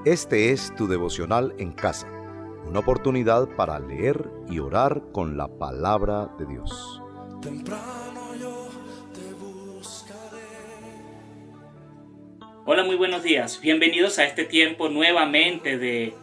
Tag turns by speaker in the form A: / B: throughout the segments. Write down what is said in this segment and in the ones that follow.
A: Este es tu devocional en casa, una oportunidad para leer y orar con la palabra de Dios.
B: Temprano yo te buscaré.
C: Hola, muy buenos días. Bienvenidos a este tiempo nuevamente de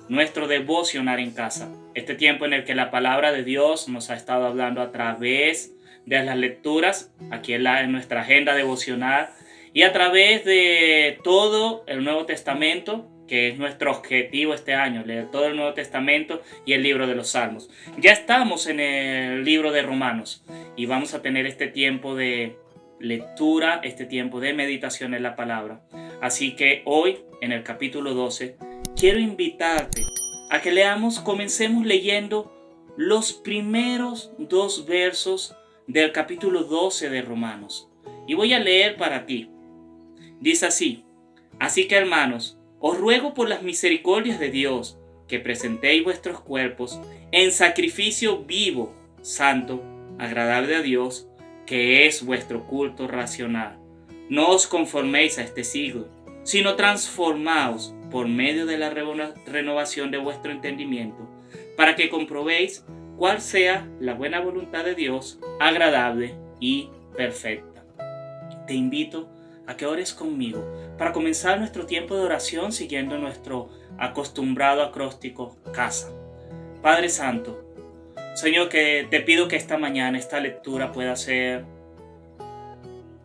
C: nuestro devocional en casa. Este tiempo en el que la palabra de Dios nos ha estado hablando a través de las lecturas, aquí en nuestra agenda devocional, y a través de todo el Nuevo Testamento, que es nuestro objetivo este año, leer todo el Nuevo Testamento y el libro de los Salmos. Ya estamos en el libro de Romanos y vamos a tener este tiempo de lectura, este tiempo de meditación en la palabra. Así que hoy, en el capítulo 12, quiero invitarte a que comencemos leyendo los primeros 2 versos del capítulo 12 de Romanos. Y voy a leer para ti. Dice así: así que, hermanos, os ruego por las misericordias de Dios que presentéis vuestros cuerpos en sacrificio vivo, santo, agradable a Dios, que es vuestro culto racional. No os conforméis a este siglo, sino transformaos por medio de la renovación de vuestro entendimiento, para que comprobéis cuál sea la buena voluntad de Dios, agradable y perfecta. Te invito a que ores conmigo para comenzar nuestro tiempo de oración siguiendo nuestro acostumbrado acróstico casa. Padre Santo, Señor, que te pido que esta mañana esta lectura pueda ser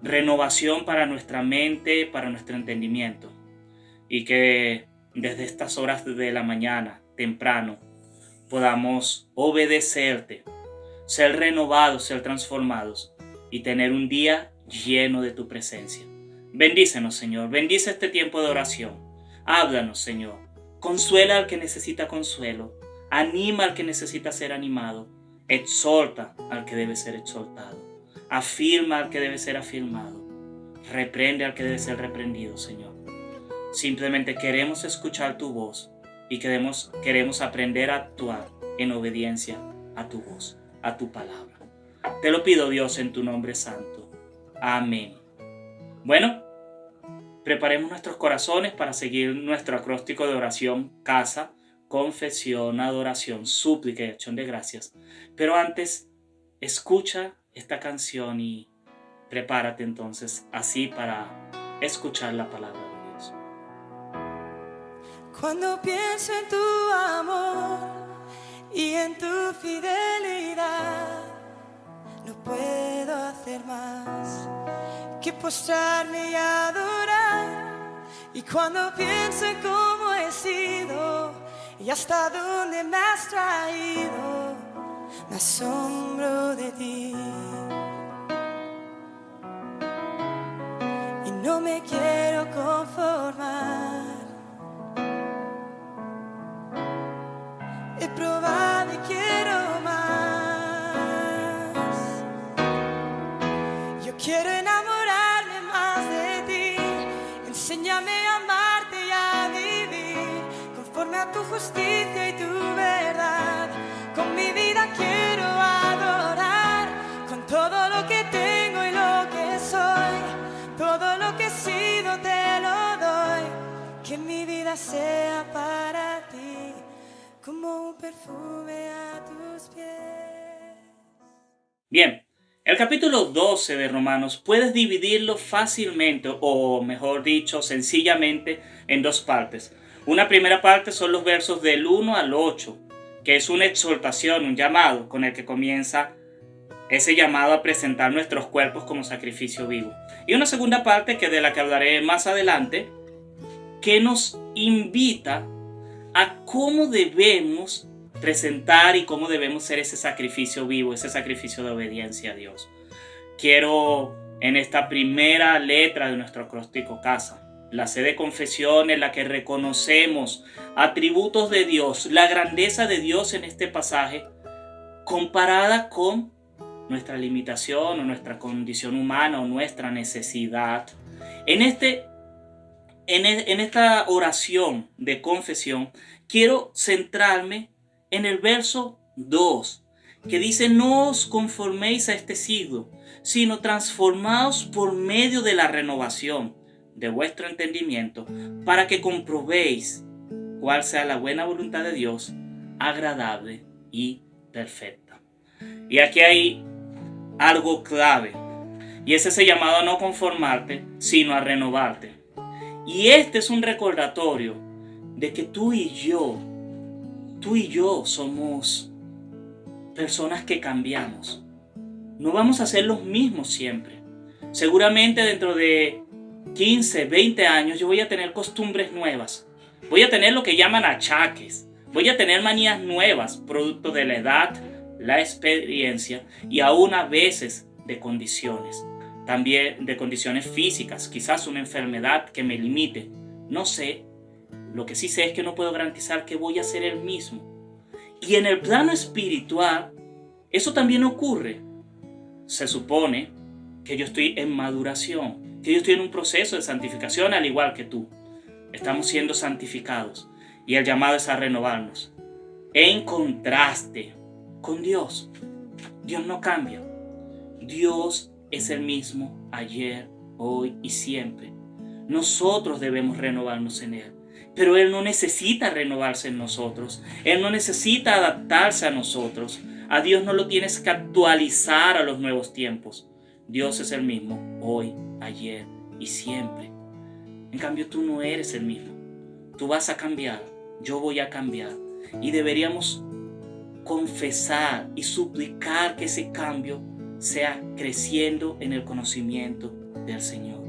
C: renovación para nuestra mente, para nuestro entendimiento, y que desde estas horas de la mañana, temprano, podamos obedecerte, ser renovados, ser transformados y tener un día lleno de tu presencia. Bendícenos, Señor, bendice este tiempo de oración. Háblanos, Señor. Consuela al que necesita consuelo, anima al que necesita ser animado, exhorta al que debe ser exhortado, afirma al que debe ser afirmado, reprende al que debe ser reprendido, Señor. Simplemente queremos escuchar tu voz y queremos aprender a actuar en obediencia a tu voz, a tu palabra. Te lo pido, Dios, en tu nombre santo. Amén. Bueno, preparemos nuestros corazones para seguir nuestro acróstico de oración casa, confesión, adoración, súplica y acción de gracias. Pero antes, escucha esta canción y prepárate entonces así para escuchar la palabra de Dios.
D: Cuando pienso en tu amor y en tu fidelidad, no puedo hacer más que postrarme y adorar. Y cuando pienso en cómo he sido y hasta dónde me has traído, me asombro de ti. Y no me quiero conformar. He probado y quiero más. Yo quiero enamorarme más de ti. Enséñame a amarte y a vivir conforme a tu justicia y tu verdad. Con mi vida quiero adorar, con todo lo que tengo y lo que soy. Todo lo que he sido te lo doy. Que mi vida sea para ti como un perfume a tus pies.
C: Bien, el capítulo 12 de Romanos puedes dividirlo fácilmente, o mejor dicho, sencillamente, en 2 partes. Una primera parte son los versos del 1 al 8, que es una exhortación, un llamado, con el que comienza ese llamado a presentar nuestros cuerpos como sacrificio vivo. Y una segunda parte, que de la que hablaré más adelante, que nos invita a cómo debemos presentar y cómo debemos ser ese sacrificio vivo, ese sacrificio de obediencia a Dios. Quiero, en esta primera letra de nuestro acróstico casa, la C de confesión en la que reconocemos atributos de Dios, la grandeza de Dios en este pasaje, comparada con nuestra limitación o nuestra condición humana o nuestra necesidad. En esta oración de confesión quiero centrarme en el verso 2, que dice: no os conforméis a este siglo, sino transformaos por medio de la renovación de vuestro entendimiento, para que comprobéis cuál sea la buena voluntad de Dios, agradable y perfecta. Y aquí hay algo clave, y es ese llamado a no conformarte, sino a renovarte. Y este es un recordatorio de que tú y yo somos personas que cambiamos. No vamos a ser los mismos siempre. Seguramente dentro de 15, 20 años yo voy a tener costumbres nuevas. Voy a tener lo que llaman achaques. Voy a tener manías nuevas, producto de la edad, la experiencia y aún a veces de condiciones. También de condiciones físicas, quizás una enfermedad que me limite. No sé. Lo que sí sé es que no puedo garantizar que voy a ser el mismo. Y en el plano espiritual, eso también ocurre. Se supone que yo estoy en maduración, que yo estoy en un proceso de santificación al igual que tú. Estamos siendo santificados y el llamado es a renovarnos. En contraste con Dios. Dios no cambia. Dios es el mismo ayer, hoy y siempre. Nosotros debemos renovarnos en Él. Pero Él no necesita renovarse en nosotros. Él no necesita adaptarse a nosotros. A Dios no lo tienes que actualizar a los nuevos tiempos. Dios es el mismo hoy, ayer y siempre. En cambio, tú no eres el mismo. Tú vas a cambiar. Yo voy a cambiar. Y deberíamos confesar y suplicar que ese cambio sea creciendo en el conocimiento del Señor.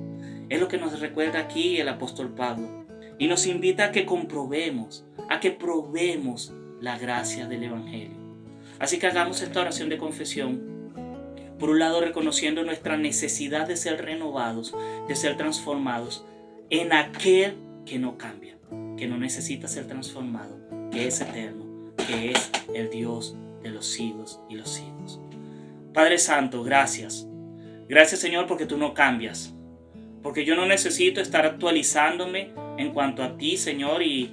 C: Es lo que nos recuerda aquí el apóstol Pablo. Y nos invita a que comprobemos, a que probemos la gracia del Evangelio. Así que hagamos esta oración de confesión. Por un lado, reconociendo nuestra necesidad de ser renovados, de ser transformados en aquel que no cambia, que no necesita ser transformado, que es eterno, que es el Dios de los siglos y los siglos. Padre Santo, gracias. Gracias, Señor, porque tú no cambias. Porque yo no necesito estar actualizándome en cuanto a ti, Señor, y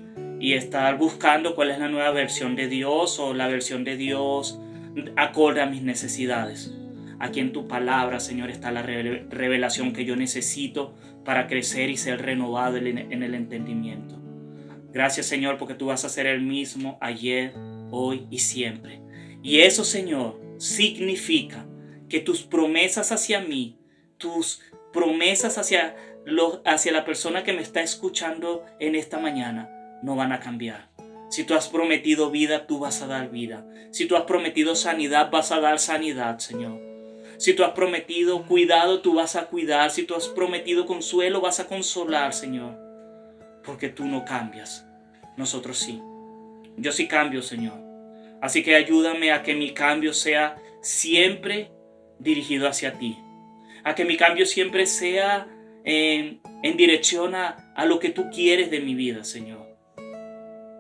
C: estar buscando cuál es la nueva versión de Dios o la versión de Dios acorde a mis necesidades. Aquí en tu palabra, Señor, está la revelación que yo necesito para crecer y ser renovado en el entendimiento. Gracias, Señor, porque tú vas a ser el mismo ayer, hoy y siempre. Y eso, Señor, significa que tus promesas hacia mí, tus promesas hacia la persona que me está escuchando en esta mañana, no van a cambiar. Si tú has prometido vida, tú vas a dar vida. Si tú has prometido sanidad, vas a dar sanidad, Señor. Si tú has prometido cuidado, tú vas a cuidar. Si tú has prometido consuelo, vas a consolar, Señor. Porque tú no cambias. Nosotros sí. Yo sí cambio, Señor. Así que ayúdame a que mi cambio sea siempre dirigido hacia ti. A que mi cambio siempre sea en dirección a lo que tú quieres de mi vida, Señor.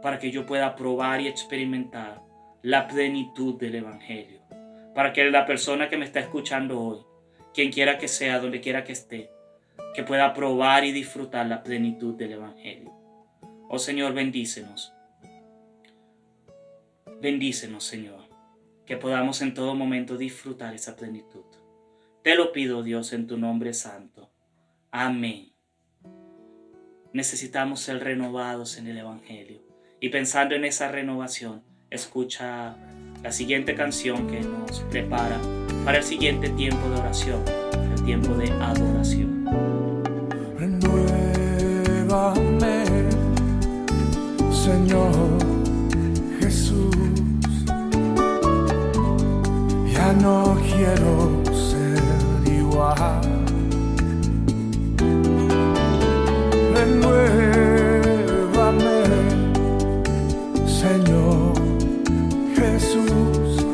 C: Para que yo pueda probar y experimentar la plenitud del Evangelio. Para que la persona que me está escuchando hoy, quien quiera que sea, donde quiera que esté, que pueda probar y disfrutar la plenitud del Evangelio. Oh Señor, bendícenos. Bendícenos, Señor. Que podamos en todo momento disfrutar esa plenitud. Te lo pido, Dios, en tu nombre santo. Amén. Necesitamos ser renovados en el Evangelio. Y pensando en esa renovación, escucha la siguiente canción que nos prepara para el siguiente tiempo de oración, el tiempo de adoración.
B: Renuévame, Señor Jesús. Ya no quiero ser igual. Renuévame, Señor Jesús.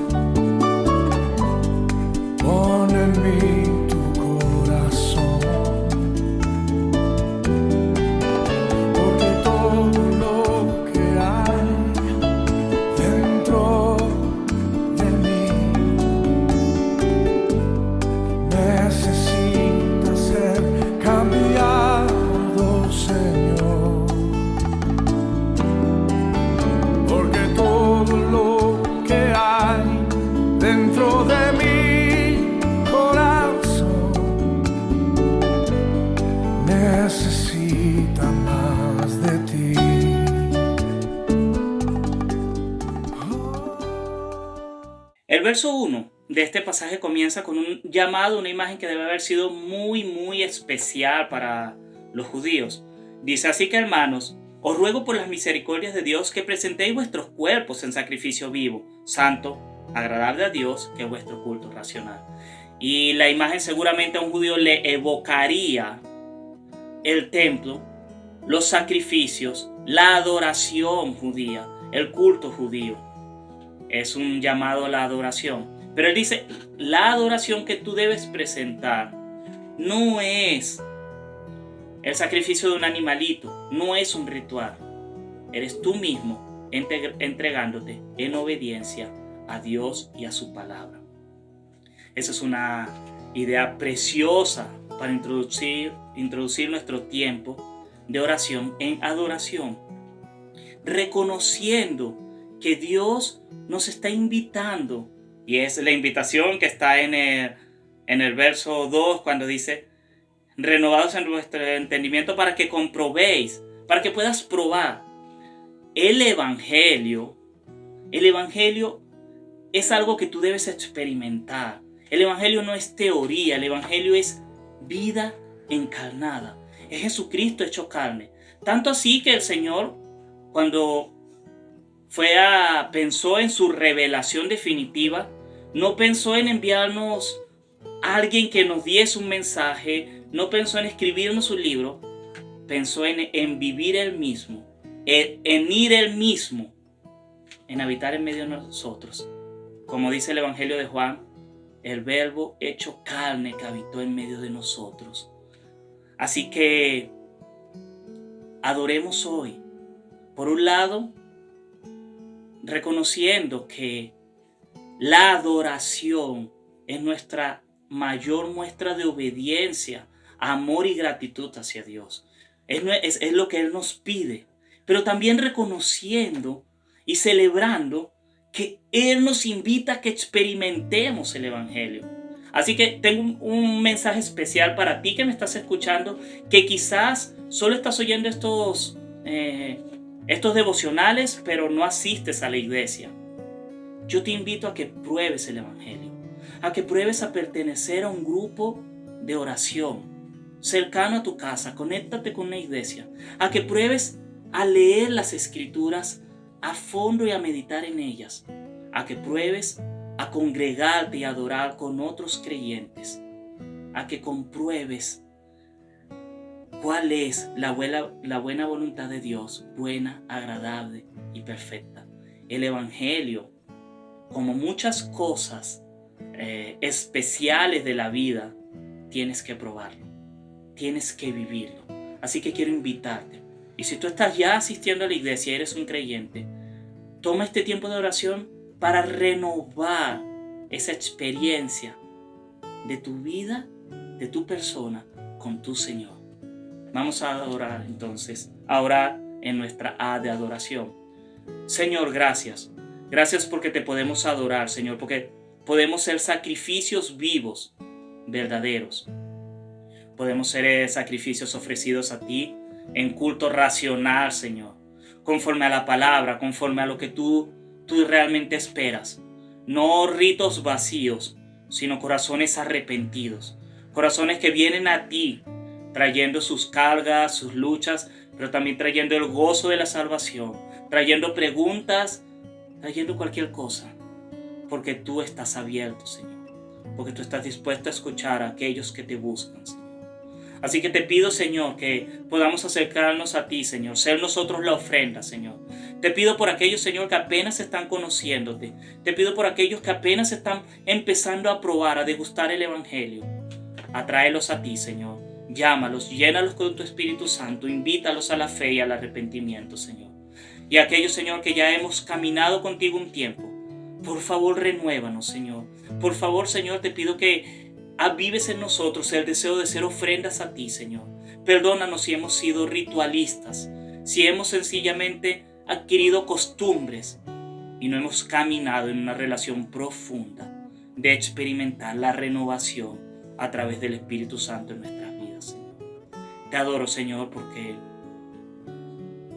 B: Pon en mí tu corazón, porque todo lo que hay dentro de mí
C: verso 1 de este pasaje comienza con un llamado, una imagen que debe haber sido muy, muy especial para los judíos. Dice: así que, hermanos, os ruego por las misericordias de Dios que presentéis vuestros cuerpos en sacrificio vivo, santo, agradable a Dios, que es vuestro culto racional. Y la imagen seguramente a un judío le evocaría el templo, los sacrificios, la adoración judía, el culto judío. Es un llamado a la adoración. Pero él dice, la adoración que tú debes presentar no es el sacrificio de un animalito, no es un ritual. Eres tú mismo entregándote en obediencia a Dios y a su palabra. Esa es una idea preciosa para introducir nuestro tiempo de oración en adoración, reconociendo que Dios nos está invitando, y es la invitación que está en el verso 2 cuando dice: renovados en vuestro entendimiento para que comprobéis, para que puedas probar. El Evangelio es algo que tú debes experimentar. El Evangelio no es teoría, el Evangelio es vida encarnada. Es Jesucristo hecho carne. Tanto así que el Señor, cuando pensó en su revelación definitiva, no pensó en enviarnos a alguien que nos diese un mensaje, no pensó en escribirnos un libro, pensó en vivir Él mismo, en ir Él mismo, en habitar en medio de nosotros. Como dice el Evangelio de Juan, el Verbo hecho carne que habitó en medio de nosotros. Así que adoremos hoy, por un lado, reconociendo que la adoración es nuestra mayor muestra de obediencia, amor y gratitud hacia Dios. Es lo que Él nos pide, pero también reconociendo y celebrando que Él nos invita a que experimentemos el Evangelio. Así que tengo un mensaje especial para ti que me estás escuchando, que quizás solo estás oyendo estos devocionales, pero no asistes a la iglesia. Yo te invito a que pruebes el Evangelio, a que pruebes a pertenecer a un grupo de oración cercano a tu casa. Conéctate con una iglesia, a que pruebes a leer las Escrituras a fondo y a meditar en ellas, a que pruebes a congregarte y adorar con otros creyentes, a que compruebes cuál es la buena voluntad de Dios, buena, agradable y perfecta. El Evangelio, como muchas cosas especiales de la vida, tienes que probarlo, tienes que vivirlo. Así que quiero invitarte. Y si tú estás ya asistiendo a la iglesia y eres un creyente, toma este tiempo de oración para renovar esa experiencia de tu vida, de tu persona con tu Señor. Vamos a adorar entonces, a orar en nuestra A de adoración. Señor, gracias. Gracias porque te podemos adorar, Señor, porque podemos ser sacrificios vivos, verdaderos. Podemos ser sacrificios ofrecidos a ti en culto racional, Señor, conforme a la palabra, conforme a lo que tú realmente esperas. No ritos vacíos, sino corazones arrepentidos, corazones que vienen a ti trayendo sus cargas, sus luchas, pero también trayendo el gozo de la salvación, trayendo preguntas, trayendo cualquier cosa, porque tú estás abierto, Señor, porque tú estás dispuesto a escuchar a aquellos que te buscan, Señor. Así que te pido, Señor, que podamos acercarnos a ti, Señor, ser nosotros la ofrenda, Señor. Te pido por aquellos, Señor, que apenas están conociéndote. Te pido por aquellos que apenas están empezando a probar, a degustar el Evangelio. Atráelos a ti, Señor. Llámalos, llénalos con tu Espíritu Santo. Invítalos a la fe y al arrepentimiento, Señor. Y aquellos, Señor, que ya hemos caminado contigo un tiempo, por favor, renuévanos, Señor. Por favor, Señor, te pido que avives en nosotros el deseo de ser ofrendas a ti, Señor. Perdónanos si hemos sido ritualistas, si hemos sencillamente adquirido costumbres y no hemos caminado en una relación profunda de experimentar la renovación a través del Espíritu Santo en nuestras vidas, Señor. Te adoro, Señor, porque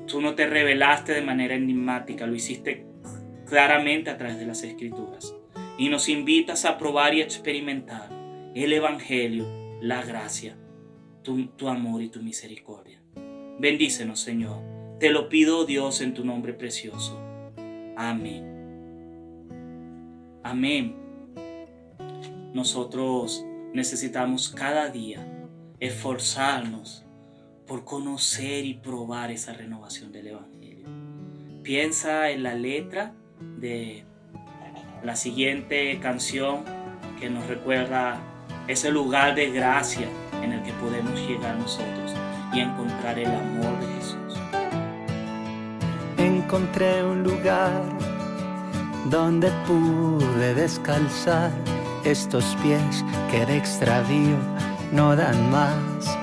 C: tú no te revelaste de manera enigmática, lo hiciste claramente a través de las Escrituras. y nos invitas a probar y experimentar el Evangelio, la gracia, tu amor y tu misericordia. Bendícenos, Señor. Te lo pido, Dios, en tu nombre precioso. Amén. Amén. Nosotros necesitamos cada día esforzarnos por conocer y probar esa renovación del Evangelio. Piensa en la letra de la siguiente canción que nos recuerda ese lugar de gracia en el que podemos llegar nosotros y encontrar el amor de Jesús.
E: Encontré un lugar donde pude descalzar estos pies que de extravío no dan más.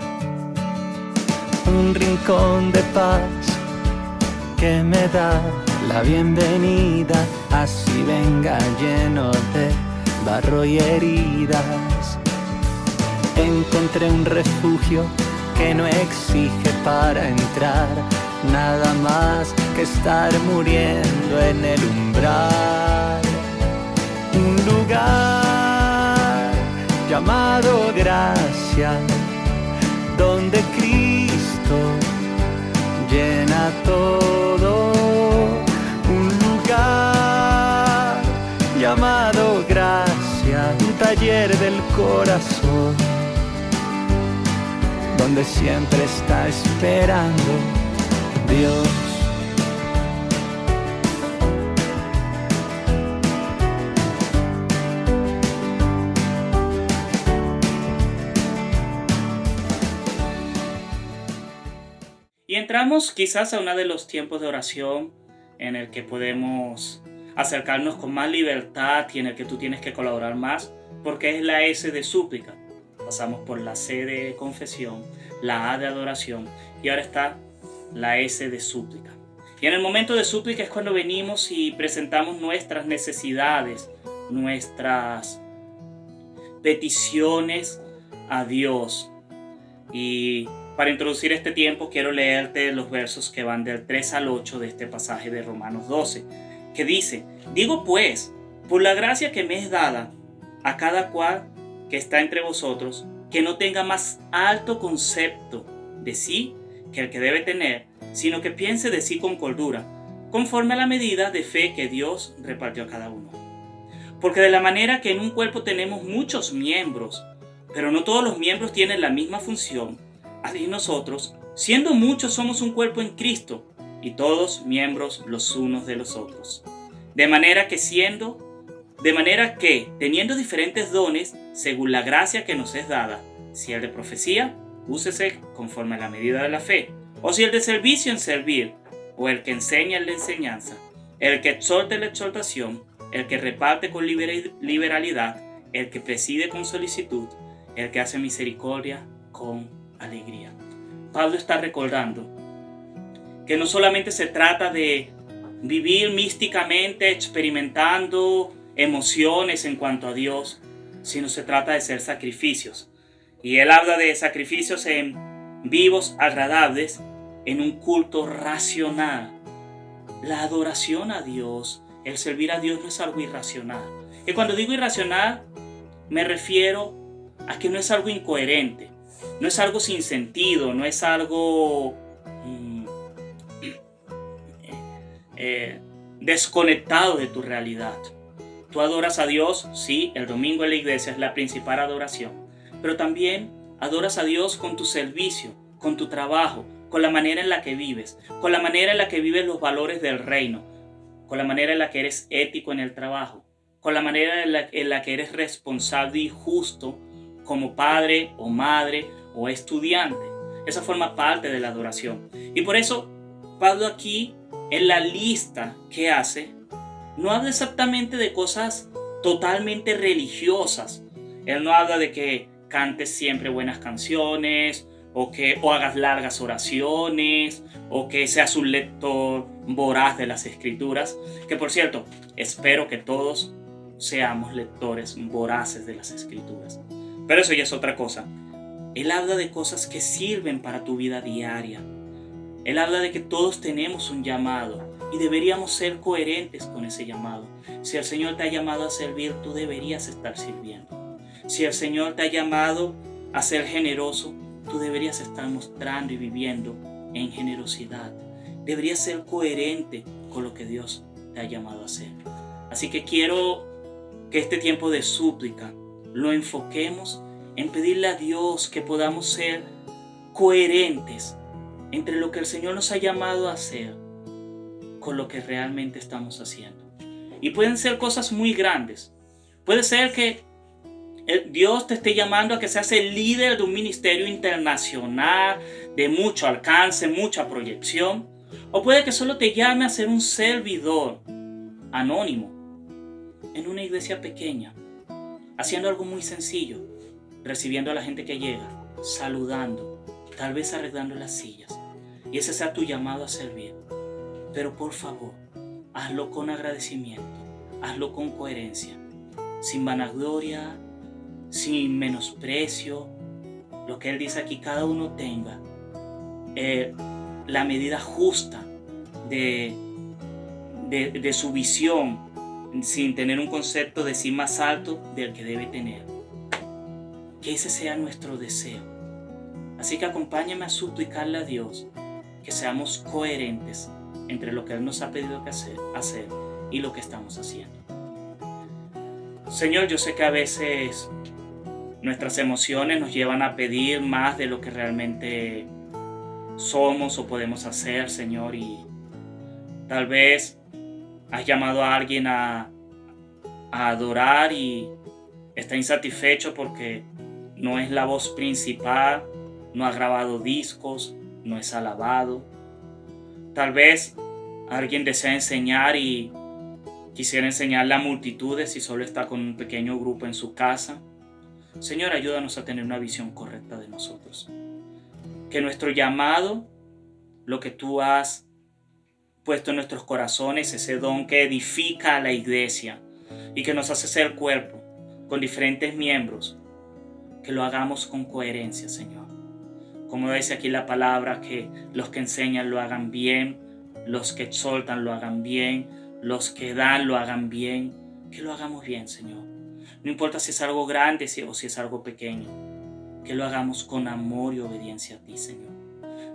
E: Un rincón de paz que me da la bienvenida, así venga lleno de barro y heridas. Encontré un refugio que no exige para entrar nada más que estar muriendo en el umbral. Un lugar llamado gracia, donde Cristo llena todo. Un lugar llamado gracia, un taller del corazón, donde siempre está esperando Dios.
C: Y entramos quizás a uno de los tiempos de oración en el que podemos acercarnos con más libertad y en el que tú tienes que colaborar más, porque es la S de súplica. Pasamos por la C de confesión, la A de adoración y ahora está la S de súplica. Y en el momento de súplica es cuando venimos y presentamos nuestras necesidades, nuestras peticiones a Dios. Y para introducir este tiempo quiero leerte los versos que van del 3 al 8 de este pasaje de Romanos 12, que dice: digo pues, por la gracia que me es dada a cada cual que está entre vosotros, que no tenga más alto concepto de sí que el que debe tener, sino que piense de sí con cordura, conforme a la medida de fe que Dios repartió a cada uno. Porque de la manera que en un cuerpo tenemos muchos miembros, pero no todos los miembros tienen la misma función, así nosotros, siendo muchos, somos un cuerpo en Cristo, y todos miembros los unos de los otros. De manera que teniendo diferentes dones, según la gracia que nos es dada, si el de profecía, úsese conforme a la medida de la fe, o si el de servicio, en servir, o el que enseña en la enseñanza, el que exhorta en la exhortación, el que reparte con liberalidad, el que preside con solicitud, el que hace misericordia con alegría. Pablo está recordando que no solamente se trata de vivir místicamente experimentando emociones en cuanto a Dios, sino se trata de ser sacrificios. Y él habla de sacrificios en vivos, agradables, en un culto racional. La adoración a Dios, el servir a Dios no es algo irracional. Y cuando digo irracional, me refiero a que no es algo incoherente, no es algo sin sentido, no es algo desconectado de tu realidad. Tú adoras a Dios, sí, el domingo en la iglesia es la principal adoración, pero también adoras a Dios con tu servicio, con tu trabajo, con la manera en la que vives, con la manera en la que vives los valores del reino, con la manera en la que eres ético en el trabajo, con la manera en la que eres responsable y justo como padre o madre o estudiante. Esa forma parte de la adoración. Y por eso Pablo aquí, en la lista que hace, no habla exactamente de cosas totalmente religiosas. Él no habla de que cantes siempre buenas canciones, o hagas largas oraciones, o que seas un lector voraz de las Escrituras. Que por cierto, espero que todos seamos lectores voraces de las Escrituras. Pero eso ya es otra cosa. Él habla de cosas que sirven para tu vida diaria. Él habla de que todos tenemos un llamado Y deberíamos ser coherentes con ese llamado. Si el Señor te ha llamado a servir, tú deberías estar sirviendo. Si el Señor te ha llamado a ser generoso, tú deberías estar mostrando y viviendo en generosidad. Deberías ser coherente con lo que Dios te ha llamado a hacer. Así que quiero que este tiempo de súplica lo enfoquemos en pedirle a Dios que podamos ser coherentes entre lo que el Señor nos ha llamado a hacer con lo que realmente estamos haciendo. Y pueden ser cosas muy grandes. Puede ser que Dios te esté llamando a que seas el líder de un ministerio internacional de mucho alcance, mucha proyección. O puede que solo te llame a ser un servidor anónimo en una iglesia pequeña, haciendo algo muy sencillo, recibiendo a la gente que llega, saludando, tal vez arreglando las sillas. Y ese sea tu llamado a servir. Pero por favor, hazlo con agradecimiento, hazlo con coherencia, sin vanagloria, sin menosprecio. Lo que Él dice aquí, cada uno tenga la medida justa de su visión, sin tener un concepto de sí más alto del que debe tener. Que ese sea nuestro deseo. Así que acompáñame a suplicarle a Dios que seamos coherentes entre lo que Él nos ha pedido que hacer y lo que estamos haciendo. Señor, yo sé que a veces nuestras emociones nos llevan a pedir más de lo que realmente somos o podemos hacer, Señor, y tal vez has llamado a alguien a adorar y está insatisfecho porque no es la voz principal, no ha grabado discos, no es alabado. Tal vez alguien desea enseñar y quisiera enseñarle a multitudes y solo está con un pequeño grupo en su casa. Señor, ayúdanos a tener una visión correcta de nosotros. Que nuestro llamado, lo que tú has puesto en nuestros corazones, ese don que edifica a la iglesia y que nos hace ser cuerpo con diferentes miembros, que lo hagamos con coherencia, Señor. Como dice aquí la palabra, que los que enseñan lo hagan bien, los que exhortan lo hagan bien, los que dan lo hagan bien, que lo hagamos bien, Señor. No importa si es algo grande o si es algo pequeño, que lo hagamos con amor y obediencia a ti, Señor.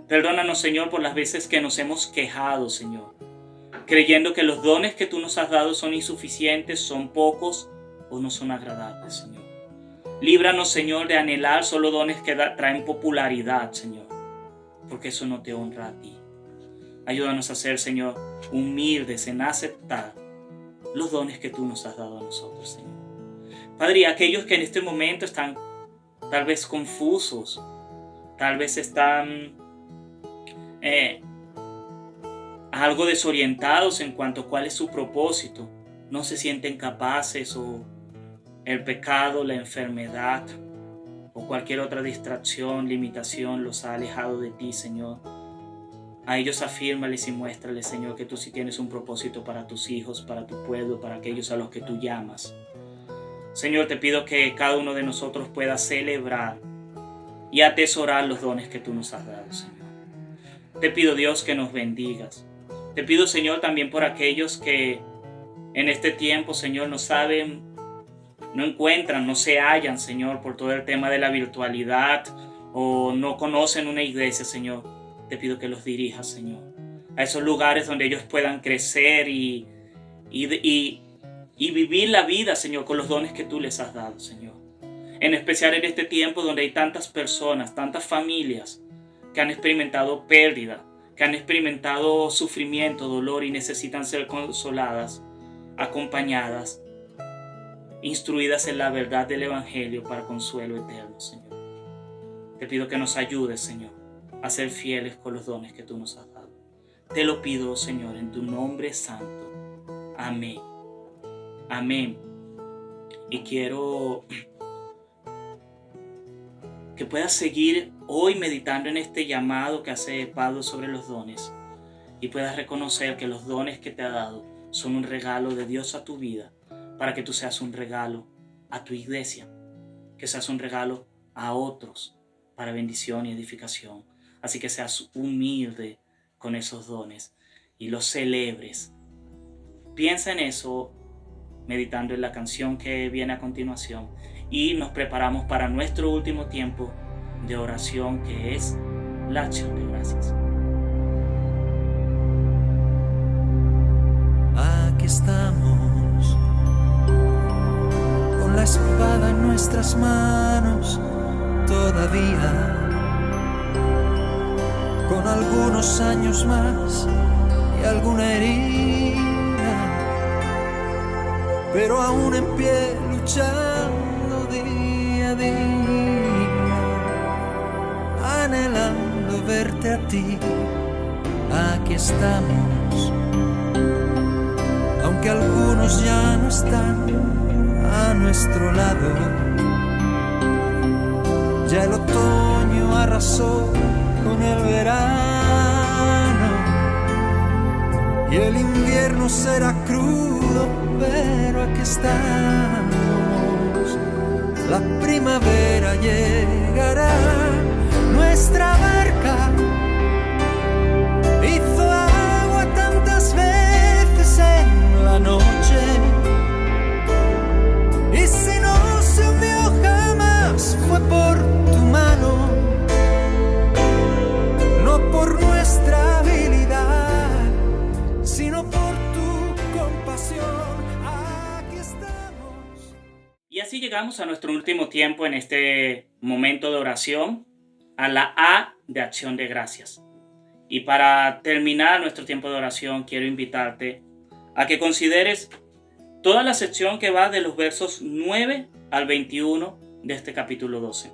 C: Perdónanos, Señor, por las veces que nos hemos quejado, Señor, creyendo que los dones que tú nos has dado son insuficientes, son pocos o no son agradables, Señor. Líbranos, Señor, de anhelar solo dones que traen popularidad, Señor, porque eso no te honra a ti. Ayúdanos a ser, Señor, humildes en aceptar los dones que tú nos has dado a nosotros, Señor. Padre, y aquellos que en este momento están tal vez confusos, tal vez están algo desorientados en cuanto a cuál es su propósito, no se sienten capaces o el pecado, la enfermedad o cualquier otra distracción, limitación los ha alejado de ti, Señor. A ellos afírmales y muéstrales, Señor, que tú sí tienes un propósito para tus hijos, para tu pueblo, para aquellos a los que tú llamas. Señor, te pido que cada uno de nosotros pueda celebrar y atesorar los dones que tú nos has dado, Señor. Te pido, Dios, que nos bendigas. Te pido, Señor, también por aquellos que en este tiempo, Señor, no saben, no encuentran, no se hallan, Señor, por todo el tema de la virtualidad o no conocen una iglesia, Señor. Te pido que los dirijas, Señor, a esos lugares donde ellos puedan crecer y vivir la vida, Señor, con los dones que tú les has dado, Señor. En especial en este tiempo donde hay tantas personas, tantas familias que han experimentado pérdida, que han experimentado sufrimiento, dolor y necesitan ser consoladas, acompañadas, instruidas en la verdad del Evangelio para consuelo eterno, Señor. Te pido que nos ayudes, Señor, a ser fieles con los dones que tú nos has dado. Te lo pido, Señor, en tu nombre santo. Amén. Amén. Y quiero que puedas seguir hoy meditando en este llamado que hace Pablo sobre los dones y puedas reconocer que los dones que te ha dado son un regalo de Dios a tu vida para que tú seas un regalo a tu iglesia, que seas un regalo a otros para bendición y edificación. Así que seas humilde con esos dones y lo celebres. Piensa en eso meditando en la canción que viene a continuación y nos preparamos para nuestro último tiempo de oración, que es la acción de gracias.
E: Aquí estamos, con la espada en nuestras manos, todavía, con algunos años más y alguna herida, pero aún en pie, luchando día a día, anhelando verte a ti. Aquí estamos, aunque algunos ya no están a nuestro lado. Ya el otoño arrasó con el verano y el invierno será crudo, pero aquí estamos. La primavera llegará, nuestra barca hizo agua tantas veces en la noche, y si no se hundió jamás fue por tu mano, no por nuestra habilidad, sino por tu compasión. Aquí estamos.
C: Y así llegamos a nuestro último tiempo en este momento de oración, a la A de acción de gracias. Y para terminar nuestro tiempo de oración, quiero invitarte a que consideres toda la sección que va de los versos 9 al 21 de este capítulo 12.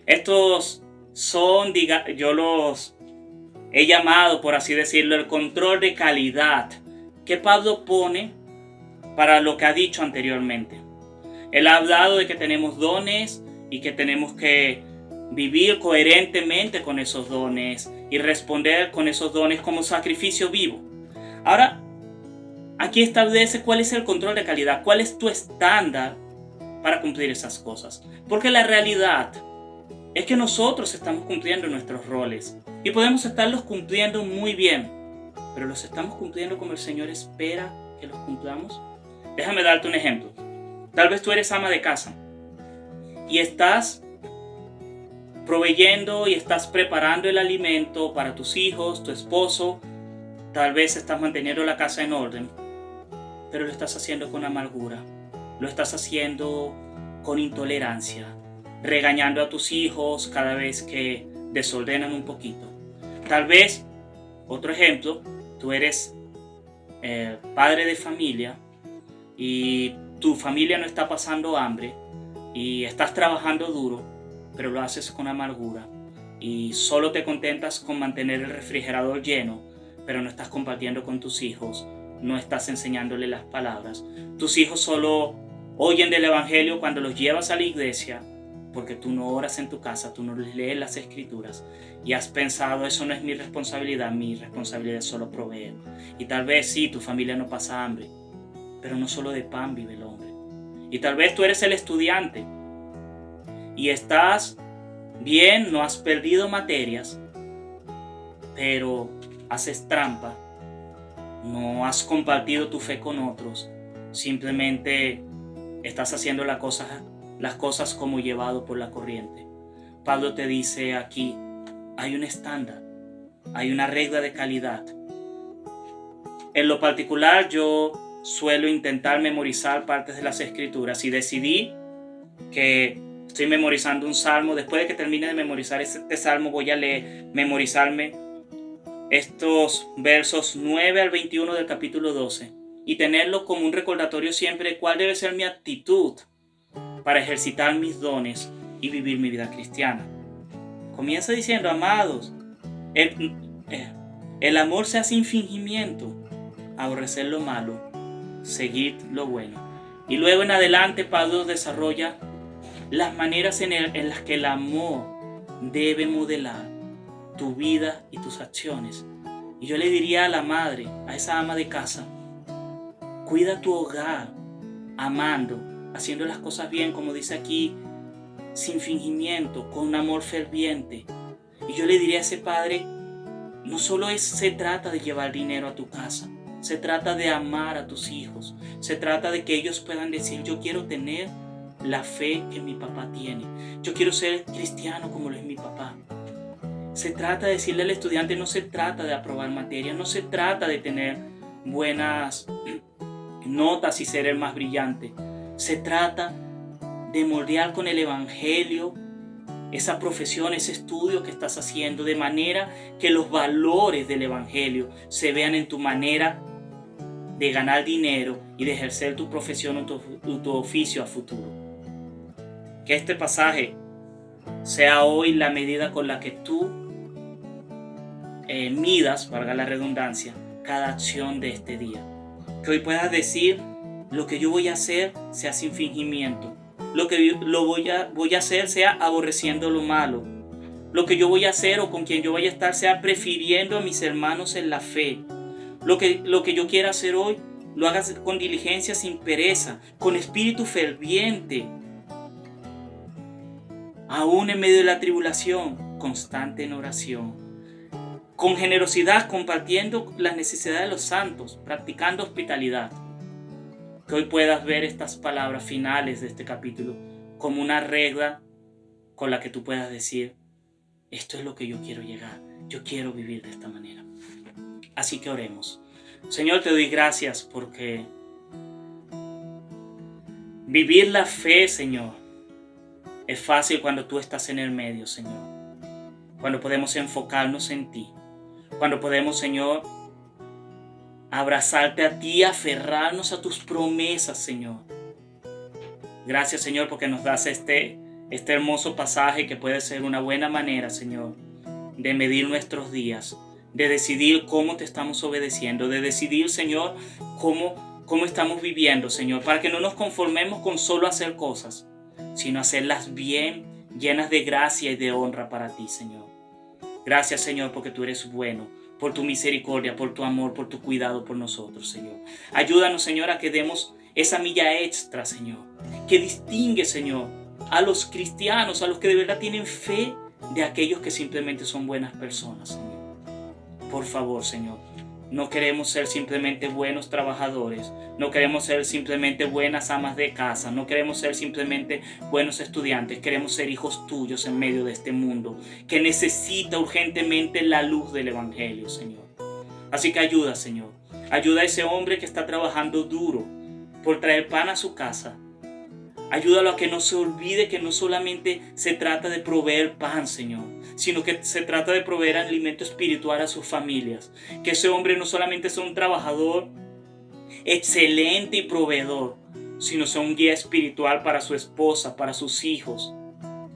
C: Estos son, yo los he llamado, por así decirlo, el control de calidad que Pablo pone para lo que ha dicho anteriormente. Él ha hablado de que tenemos dones y que tenemos que vivir coherentemente con esos dones y responder con esos dones como sacrificio vivo. Ahora, aquí establece cuál es el control de calidad, cuál es tu estándar para cumplir esas cosas. Porque la realidad es que nosotros estamos cumpliendo nuestros roles y podemos estarlos cumpliendo muy bien, pero ¿los estamos cumpliendo como el Señor espera que los cumplamos? Déjame darte un ejemplo. Tal vez tú eres ama de casa y estás proveyendo y estás preparando el alimento para tus hijos, tu esposo. Tal vez estás manteniendo la casa en orden, pero lo estás haciendo con amargura, lo estás haciendo con intolerancia, regañando a tus hijos cada vez que desordenan un poquito. Tal vez, otro ejemplo, tú eres padre de familia y tu familia no está pasando hambre y estás trabajando duro, pero lo haces con amargura y solo te contentas con mantener el refrigerador lleno, pero no estás compartiendo con tus hijos, no estás enseñándole las palabras. Tus hijos solo oyen del evangelio cuando los llevas a la iglesia, porque tú no oras en tu casa, tú no les lees las escrituras y has pensado, eso no es mi responsabilidad es solo proveer. Y tal vez sí, tu familia no pasa hambre, pero no solo de pan vive el hombre. Y tal vez tú eres el estudiante y estás bien, no has perdido materias, pero haces trampa, no has compartido tu fe con otros, simplemente estás haciendo las cosas como llevado por la corriente. Pablo te dice aquí, hay un estándar, hay una regla de calidad. En lo particular, yo suelo intentar memorizar partes de las escrituras y decidí que estoy memorizando un salmo. Después de que termine de memorizar este salmo, voy a memorizarme estos versos 9 al 21 del capítulo 12 y tenerlo como un recordatorio siempre cuál debe ser mi actitud para ejercitar mis dones y vivir mi vida cristiana. Comienza diciendo, amados, el amor sea sin fingimiento, aborrecer lo malo, seguir lo bueno. Y luego en adelante Pablo desarrolla las maneras en las que el amor debe modelar tu vida y tus acciones. Y yo le diría a la madre, a esa ama de casa, cuida tu hogar, amando, haciendo las cosas bien, como dice aquí, sin fingimiento, con un amor ferviente. Y yo le diría a ese padre, no solo se trata de llevar dinero a tu casa, se trata de amar a tus hijos, se trata de que ellos puedan decir, yo quiero tener la fe que mi papá tiene, yo quiero ser cristiano como lo es mi papá. Se trata de decirle al estudiante, no se trata de aprobar materias, no se trata de tener buenas notas y ser el más brillante. Se trata de moldear con el evangelio esa profesión, ese estudio que estás haciendo, de manera que los valores del evangelio se vean en tu manera de ganar dinero y de ejercer tu profesión o tu oficio a futuro. Que este pasaje sea hoy la medida con la que tú midas, valga la redundancia, cada acción de este día. Que hoy puedas decir, lo que yo voy a hacer sea sin fingimiento. Lo que voy a hacer sea aborreciendo lo malo. Lo que yo voy a hacer o con quien yo vaya a estar sea prefiriendo a mis hermanos en la fe. Lo que yo quiera hacer hoy, lo hagas con diligencia, sin pereza, con espíritu ferviente. Aún en medio de la tribulación, constante en oración. Con generosidad, compartiendo las necesidades de los santos, practicando hospitalidad. Que hoy puedas ver estas palabras finales de este capítulo como una regla con la que tú puedas decir, esto es lo que yo quiero llegar, yo quiero vivir de esta manera. Así que oremos. Señor, te doy gracias porque vivir la fe, Señor, es fácil cuando tú estás en el medio, Señor. Cuando podemos enfocarnos en ti. Cuando podemos, Señor, abrazarte a ti, aferrarnos a tus promesas, Señor. Gracias, Señor, porque nos das este hermoso pasaje que puede ser una buena manera, Señor, de medir nuestros días, de decidir cómo te estamos obedeciendo, de decidir, Señor, cómo estamos viviendo, Señor, para que no nos conformemos con solo hacer cosas, sino hacerlas bien, llenas de gracia y de honra para ti, Señor. Gracias, Señor, porque tú eres bueno, por tu misericordia, por tu amor, por tu cuidado por nosotros, Señor. Ayúdanos, Señor, a que demos esa milla extra, Señor, que distingue, Señor, a los cristianos, a los que de verdad tienen fe, de aquellos que simplemente son buenas personas, Señor. Por favor, Señor, no queremos ser simplemente buenos trabajadores, no queremos ser simplemente buenas amas de casa, no queremos ser simplemente buenos estudiantes, queremos ser hijos tuyos en medio de este mundo que necesita urgentemente la luz del evangelio, Señor. Así que ayuda, Señor, ayuda a ese hombre que está trabajando duro por traer pan a su casa. Ayúdalo a que no se olvide que no solamente se trata de proveer pan, Señor, sino que se trata de proveer alimento espiritual a sus familias. Que ese hombre no solamente sea un trabajador excelente y proveedor, sino sea un guía espiritual para su esposa, para sus hijos,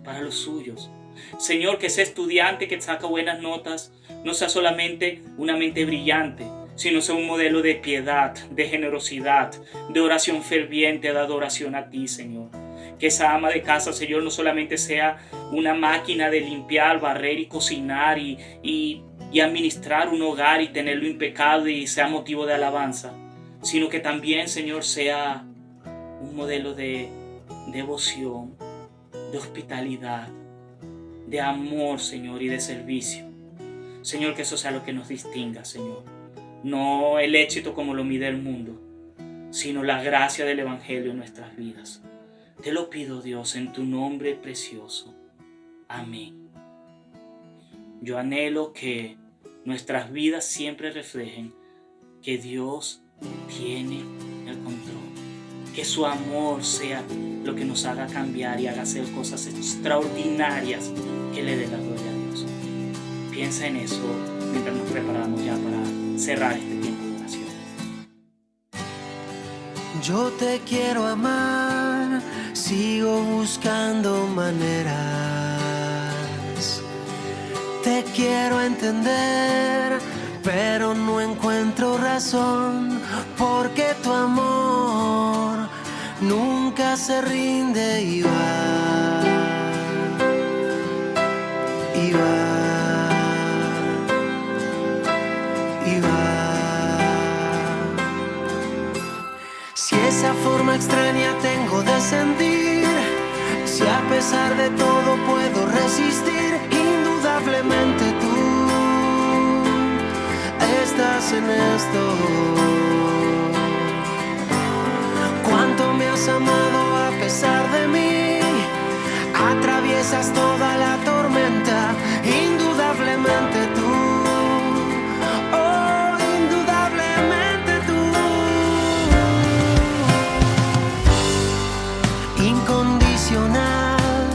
C: para los suyos. Señor, que ese estudiante que saca buenas notas no sea solamente una mente brillante, sino sea un modelo de piedad, de generosidad, de oración ferviente, de adoración a ti, Señor. Que esa ama de casa, Señor, no solamente sea una máquina de limpiar, barrer y cocinar y administrar un hogar y tenerlo impecable y sea motivo de alabanza, sino que también, Señor, sea un modelo de devoción, de hospitalidad, de amor, Señor, y de servicio. Señor, que eso sea lo que nos distinga, Señor. No el éxito como lo mide el mundo, sino la gracia del evangelio en nuestras vidas. Te lo pido, Dios, en tu nombre precioso. Amén. Yo anhelo que nuestras vidas siempre reflejen que Dios tiene el control. Que su amor sea lo que nos haga cambiar y haga hacer cosas extraordinarias que le dé la gloria a Dios. Piensa en eso mientras nos preparamos ya para cerrar este tiempo de oración.
E: Yo te quiero amar, sigo buscando maneras. Te quiero entender, pero no encuentro razón, porque tu amor nunca se rinde y va, y va. Si esa forma extraña tengo de sentir, si a pesar de todo puedo resistir, indudablemente tú en esto. Cuánto me has amado a pesar de mí. Atraviesas toda la tormenta, indudablemente tú. Oh, indudablemente tú. Incondicional,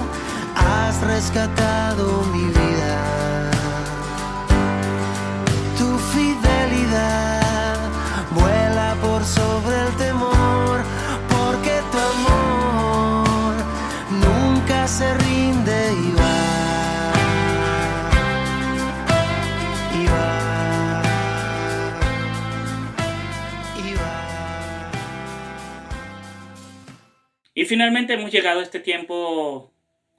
E: has rescatado mi vida. Tu fidelidad vuela por sobre el temor, porque tu amor nunca se rinde y va, y va, y va.
C: Y finalmente hemos llegado a este tiempo,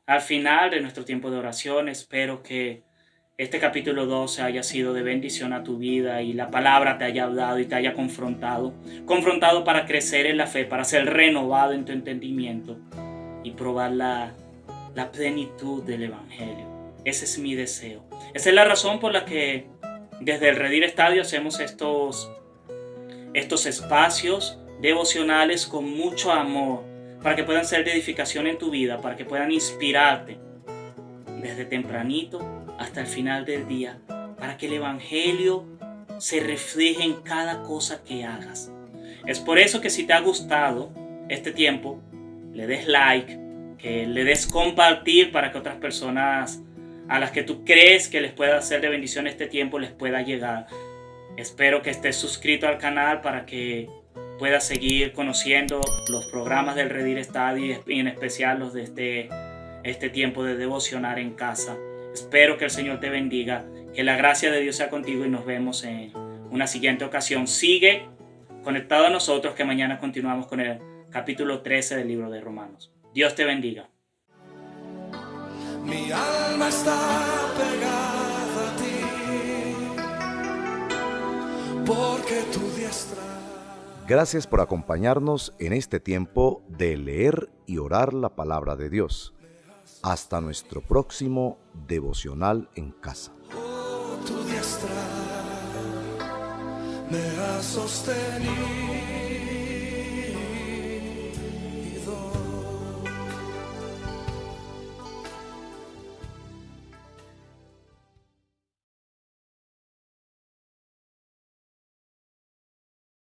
C: al final de nuestro tiempo de oración. Espero que este capítulo 12 haya sido de bendición a tu vida y la palabra te haya hablado y te haya confrontado para crecer en la fe, para ser renovado en tu entendimiento y probar la plenitud del Evangelio. Ese es mi deseo. Esa es la razón por la que desde el Redir Estadio hacemos estos espacios devocionales con mucho amor, para que puedan ser de edificación en tu vida, para que puedan inspirarte desde tempranito hasta el final del día, para que el Evangelio se refleje en cada cosa que hagas. Es por eso que si te ha gustado este tiempo, le des like, que le des compartir para que otras personas a las que tú crees que les pueda hacer de bendición este tiempo les pueda llegar. Espero que estés suscrito al canal para que puedas seguir conociendo los programas del Redir Estadio y en especial los de este tiempo de devocionar en casa. Espero que el Señor te bendiga, que la gracia de Dios sea contigo y nos vemos en una siguiente ocasión. Sigue conectado a nosotros, que mañana continuamos con el capítulo 13 del libro de Romanos. Dios te bendiga.
B: Mi alma está pegada a ti, porque tu diestra.
A: Gracias por acompañarnos en este tiempo de leer y orar la palabra de Dios. Hasta nuestro próximo devocional en casa.
B: Tu diestra me ha sostenido.